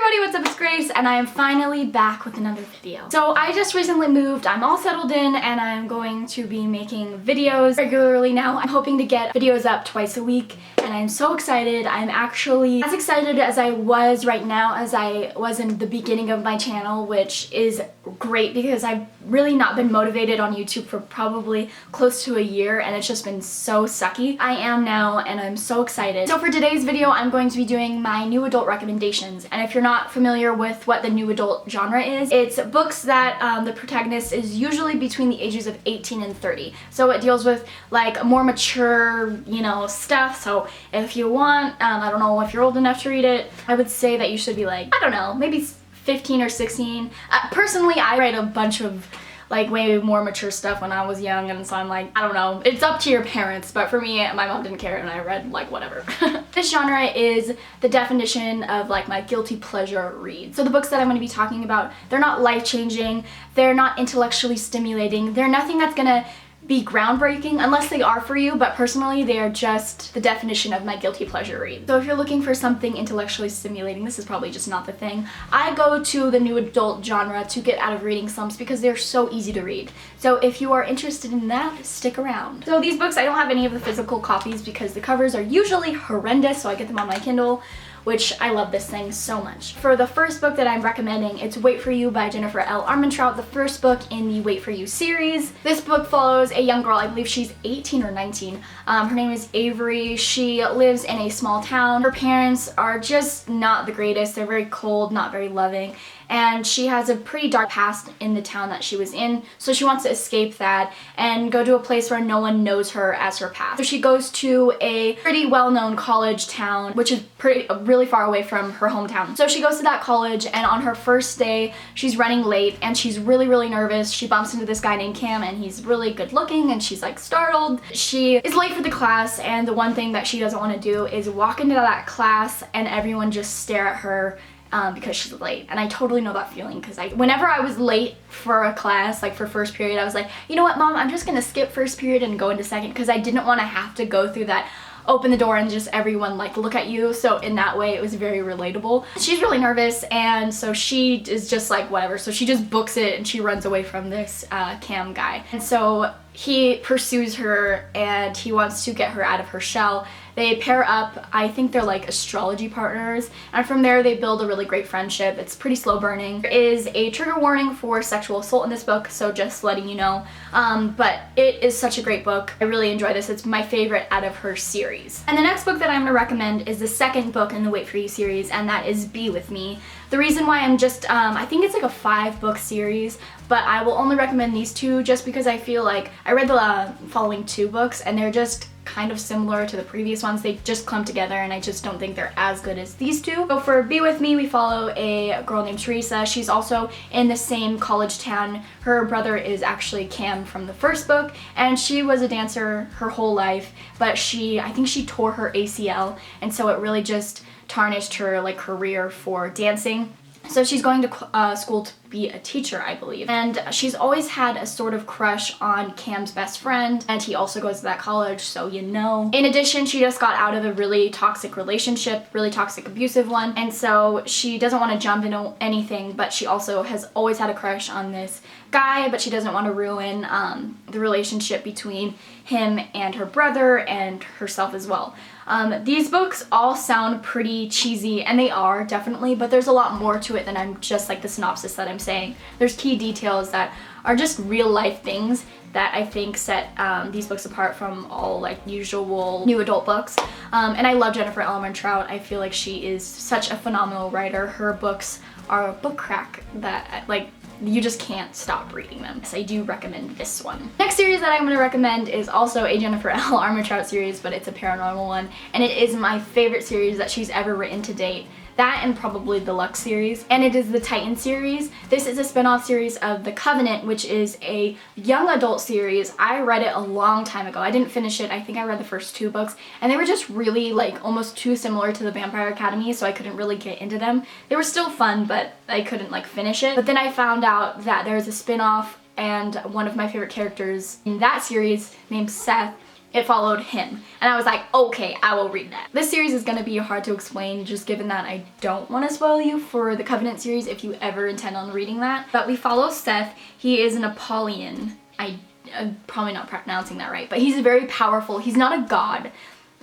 everybody, what's up? It's Grace, and I am finally back with another video. So I just recently moved, I'm all settled in, and I'm going to be making videos regularly now. I'm hoping to get videos up twice a week, and I'm so excited. I'm actually as excited as I was right now as I was in the beginning of my channel, which is great because I've really not been motivated on YouTube for probably close to a year, and it's just been so sucky. I am now, and I'm so excited. So for today's video, I'm going to be doing my new adult recommendations. And if you're not familiar with what the new adult genre is, it's books that the protagonist is usually between the ages of 18 and 30. So it deals with like more mature, you know, stuff. So if you want, I don't know if you're old enough to read it, I would say that you should be like, I don't know, maybe 15 or 16. Personally, I read a bunch of like way more mature stuff when I was young, and so I'm like, I don't know, it's up to your parents, but for me, my mom didn't care and I read like whatever. This genre is the definition of like my guilty pleasure read. So the books that I'm going to be talking about, they're not life-changing, they're not intellectually stimulating, they're nothing that's gonna be groundbreaking unless they are for you, but personally they are just the definition of my guilty pleasure read. So if you're looking for something intellectually stimulating, this is probably just not the thing. I go to the new adult genre to get out of reading slumps because they're so easy to read. So if you are interested in that, stick around. So these books, I don't have any of the physical copies because the covers are usually horrendous, so I get them on my Kindle, which I love this thing so much. For the first book that I'm recommending, it's Wait For You by Jennifer L. Armentrout, the first book in the Wait For You series. This book follows a young girl, I believe she's 18 or 19. Her name is Avery. She lives in a small town. Her parents are just not the greatest. They're very cold, not very loving, and she has a pretty dark past in the town that she was in, so she wants to escape that and go to a place where no one knows her as her past. So she goes to a pretty well-known college town, which is really far away from her hometown. So she goes to that college, and on her first day, she's running late, and she's really nervous. She bumps into this guy named Cam, and he's really good looking, and she's like startled. She is late for the class, and the one thing that she doesn't want to do is walk into that class and everyone just stare at her because she's late. And I totally know that feeling, because whenever I was late for a class, like for first period, I was like, you know what, Mom, I'm just gonna skip first period and go into second, because I didn't want to have to go through that open the door and just everyone like look at you. So in that way it was very relatable. She's really nervous, and so she is just like whatever, so she just books it and she runs away from this Cam guy. And so he pursues her and he wants to get her out of her shell. They pair up, I think they're like astrology partners, and from there they build a really great friendship. It's pretty slow burning. There is a trigger warning for sexual assault in this book, so just letting you know. But it is such a great book. I really enjoy this. It's my favorite out of her series. And the next book that I'm going to recommend is the second book in the Wait For You series, and that is Be With Me. The reason why I'm just, I think it's like a 5-book series, but I will only recommend these two just because I feel like I read the following 2 books and they're just kind of similar to the previous ones. They just clump together, and I just don't think they're as good as these two. So for Be With Me, we follow a girl named Teresa. She's also in the same college town. Her brother is actually Cam from the first book, and she was a dancer her whole life, but I think she tore her ACL, and so it really just tarnished her like career for dancing. So she's going to school to be a teacher, I believe. And she's always had a sort of crush on Cam's best friend, and he also goes to that college, so you know. In addition, she just got out of a really toxic relationship, really toxic abusive one, and so she doesn't want to jump into anything, but she also has always had a crush on this guy, but she doesn't want to ruin the relationship between him and her brother and herself as well. These books all sound pretty cheesy, and they are, definitely, but there's a lot more to it than I'm just like the synopsis that I'm saying. There's key details that are just real life things that I think set these books apart from all like usual new adult books. And I love Jennifer L. Armentrout. I feel like she is such a phenomenal writer. Her books are a book crack that like you just can't stop reading them. So I do recommend this one. Next series that I'm going to recommend is also a Jennifer L. Armentrout series, but it's a paranormal one, and it is my favorite series that she's ever written to date. That and probably the Lux series, and it is the Titan series. This is a spin-off series of The Covenant, which is a young adult series. I read it a long time ago. I didn't finish it. I think I read the first 2 books, and they were just really like almost too similar to the Vampire Academy, so I couldn't really get into them. They were still fun, but I couldn't like finish it. But then I found out that there's a spin-off, and one of my favorite characters in that series named Seth it followed him. And I was like, okay, I will read that. This series is going to be hard to explain just given that I don't want to spoil you for the Covenant series if you ever intend on reading that. But we follow Seth. He is an Apollyon. I'm probably not pronouncing that right, but he's very powerful. He's not a god,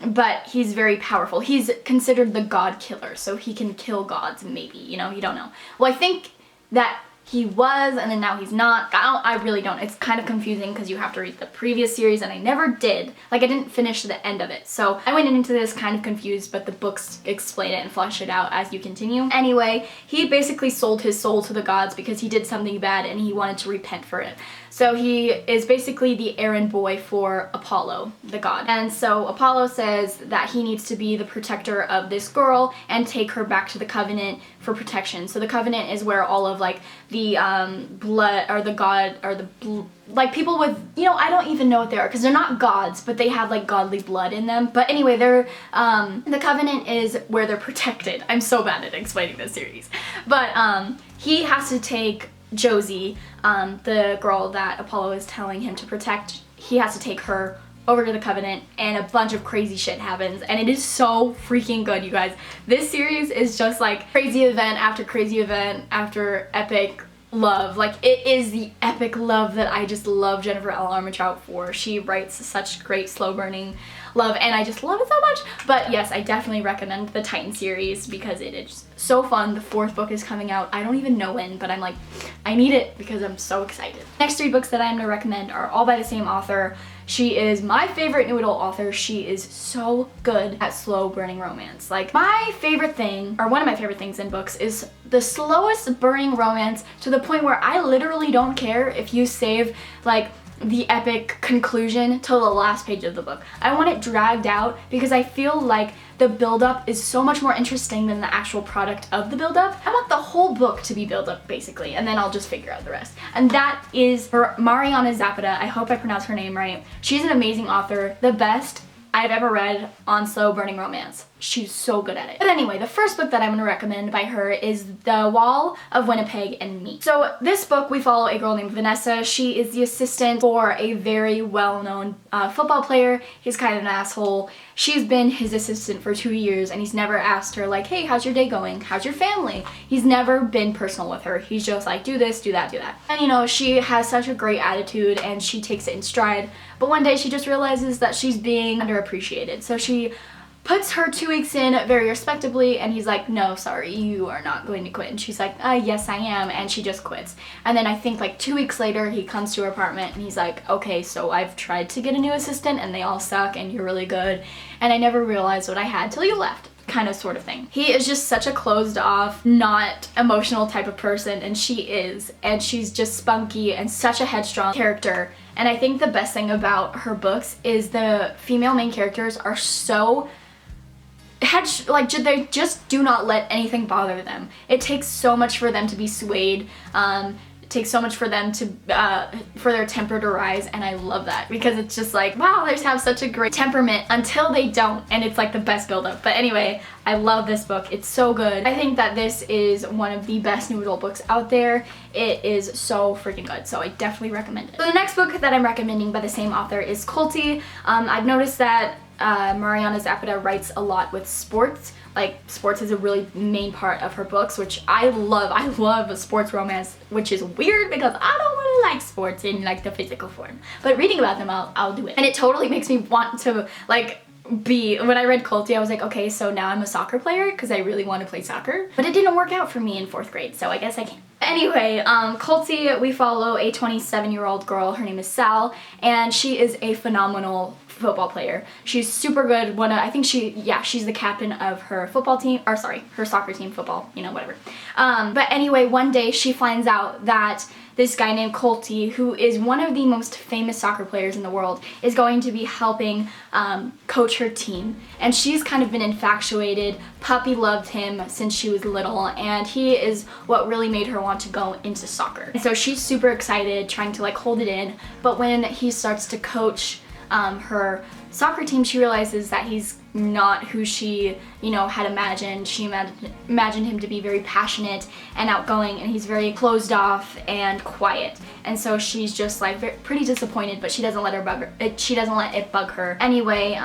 but he's very powerful. He's considered the god killer, so he can kill gods, maybe, you know, you don't know. Well, I think that he was, and then now he's not. I really don't. It's kind of confusing because you have to read the previous series, and I never did. Like, I didn't finish the end of it. So I went into this kind of confused, but the books explain it and flesh it out as you continue. Anyway, he basically sold his soul to the gods because he did something bad and he wanted to repent for it. So he is basically the errand boy for Apollo, the god. And so Apollo says that he needs to be the protector of this girl and take her back to the Covenant for protection. So the Covenant is where all of like the blood or the god or the like people with, you know, I don't even know what they are because they're not gods, but they have like godly blood in them. But anyway, they're the Covenant is where they're protected. I'm so bad at explaining this series. But he has to take Josie, the girl that Apollo is telling him to protect. He has to take her over to the Covenant, and a bunch of crazy shit happens, and it is so freaking good, you guys. This series is just like crazy event after epic love. Like, it is the epic love that I just love Jennifer L. Armentrout for. She writes such great slow burning love, and I just love it so much. But yes, I definitely recommend the Titan series because it is so fun. The 4th book is coming out. I don't even know when, but I'm like, I need it because I'm so excited. Next 3 books that I'm gonna recommend are all by the same author. She is my favorite new adult author. She is so good at slow burning romance. Like, my favorite thing, or one of my favorite things in books, is the slowest burning romance to the point where I literally don't care if you save like the epic conclusion till the last page of the book. I want it dragged out because I feel like the build-up is so much more interesting than the actual product of the build-up. I want the whole book to be build up basically, and then I'll just figure out the rest. And that is for Mariana Zapata. I hope I pronounced her name right. She's an amazing author, the best I've ever read on slow burning romance. She's so good at it. But anyway, the first book that I'm gonna recommend by her is The Wall of Winnipeg and Me. So this book, we follow a girl named Vanessa. She is the assistant for a very well-known football player. He's kind of an asshole. She's been his assistant for 2 years, and he's never asked her like, hey, how's your day going? How's your family? He's never been personal with her. He's just like, do this, do that, do that. And you know, she has such a great attitude and she takes it in stride. But one day she just realizes that she's being underappreciated. So she puts her 2 weeks in very respectably, and he's like, no, sorry, you are not going to quit. And she's like, yes, I am. And she just quits. And then I think like 2 weeks later, he comes to her apartment and he's like, okay, so I've tried to get a new assistant and they all suck and you're really good. And I never realized what I had till you left. Kind of sort of thing. He is just such a closed off, not emotional type of person, and she is. And she's just spunky and such a headstrong character. And I think the best thing about her books is the female main characters are so like, they just do not let anything bother them. It takes so much for them to be swayed. It takes so much for them to for their temper to rise, and I love that because it's just like, wow, they have such a great temperament until they don't, and it's like the best build-up. But anyway, I love this book. It's so good. I think that this is one of the best new adult books out there. It is so freaking good, so I definitely recommend it. So the next book that I'm recommending by the same author is Coltie. I've noticed that Mariana Zapata writes a lot with sports. Like, sports is a really main part of her books, which I love. I love a sports romance, which is weird because I don't really like sports in like the physical form. But reading about them, I'll do it. And it totally makes me want to like when I read Coltie, I was like, okay, so now I'm a soccer player because I really want to play soccer. But it didn't work out for me in 4th grade, so I guess I can't. Anyway, Coltie, we follow a 27-year-old girl. Her name is Sal, and she is a phenomenal football player. She's super good. I think she's the captain of her football team, or sorry, her soccer team, football, you know, whatever. But anyway, one day she finds out that this guy named Coltie, who is one of the most famous soccer players in the world, is going to be helping coach her team. And she's kind of been infatuated, puppy loved him since she was little, and he is what really made her want to go into soccer. And so she's super excited, trying to like hold it in, but when he starts to coach her soccer team, she realizes that he's not who she, you know, had imagined. She imagined him to be very passionate and outgoing, and he's very closed off and quiet. And so she's just like pretty disappointed, but she doesn't let it bug her. Anyway,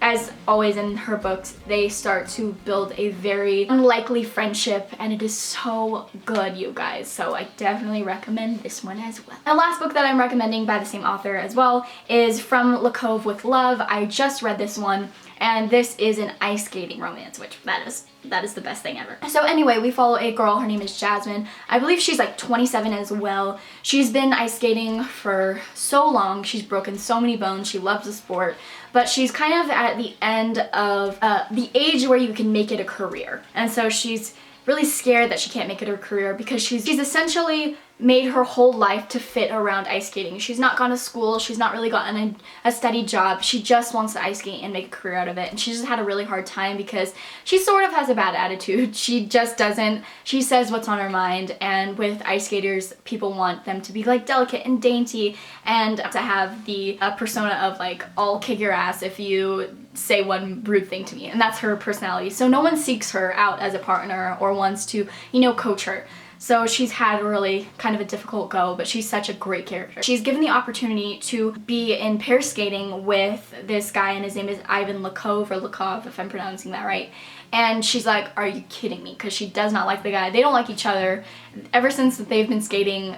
as always in her books, they start to build a very unlikely friendship, and it is so good, you guys. So I definitely recommend this one as well. The last book that I'm recommending by the same author as well is From La Cove with Love. I just read this one, and this is an ice skating romance, which that is the best thing ever. So anyway, we follow a girl, her name is Jasmine. I believe she's like 27 as well. She's been ice skating for so long. She's broken so many bones. She loves the sport, but she's kind of at the end of the age where you can make it a career. And so she's really scared that she can't make it her career because she's essentially made her whole life to fit around ice skating. She's not gone to school, she's not really gotten a steady job, she just wants to ice skate and make a career out of it. And she just had a really hard time because she sort of has a bad attitude. She just doesn't, she says what's on her mind, and with ice skaters, people want them to be like delicate and dainty and to have the persona of like, I'll kick your ass if you say one rude thing to me, and that's her personality. So no one seeks her out as a partner or wants to, you know, coach her. So she's had really kind of a difficult go, but she's such a great character. She's given the opportunity to be in pair skating with this guy, and his name is Ivan Lakov, or Lakov, if I'm pronouncing that right. And she's like, are you kidding me? Because she does not like the guy. They don't like each other. Ever since they've been skating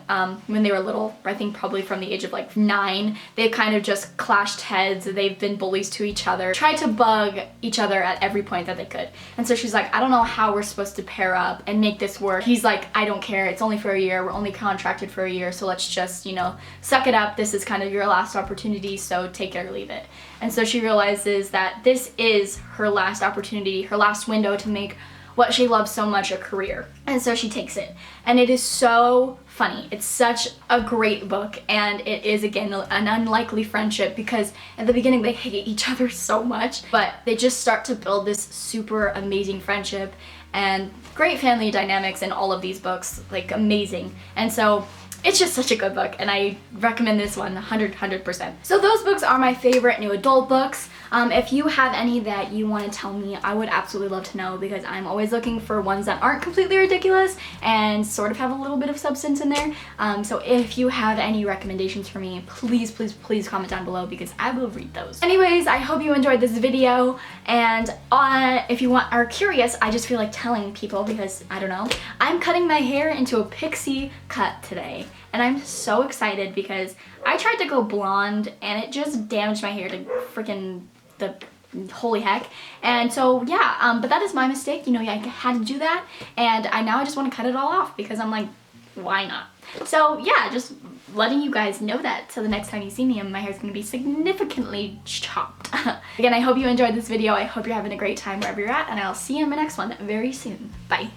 when they were little, I think probably from the age of like 9, they've kind of just clashed heads. They've been bullies to each other, tried to bug each other at every point that they could. And so she's like, I don't know how we're supposed to pair up and make this work. He's like, I don't care. It's only for a year. We're only contracted for a year. So let's just, you know, suck it up. This is kind of your last opportunity. So take it or leave it. And so she realizes that this is her last opportunity, her last window to make what she loves so much a career. And so she takes it. And it is so funny. It's such a great book, and it is, again, an unlikely friendship because at the beginning they hate each other so much, but they just start to build this super amazing friendship and great family dynamics in all of these books, like amazing. And so it's just such a good book, and I recommend this one 100%. So those books are my favorite new adult books. If you have any that you want to tell me, I would absolutely love to know, because I'm always looking for ones that aren't completely ridiculous and sort of have a little bit of substance in there. So if you have any recommendations for me, please comment down below, because I will read those. Anyways, I hope you enjoyed this video, and if you are curious, I just feel like telling people because, I don't know, I'm cutting my hair into a pixie cut today. And I'm so excited because I tried to go blonde and it just damaged my hair to freaking the holy heck. And so yeah, but that is my mistake. You know, I had to do that, and now I just want to cut it all off because I'm like, why not? So yeah, just letting you guys know that, so the next time you see me, my hair's going to be significantly chopped. Again, I hope you enjoyed this video. I hope you're having a great time wherever you're at, and I'll see you in my next one very soon. Bye.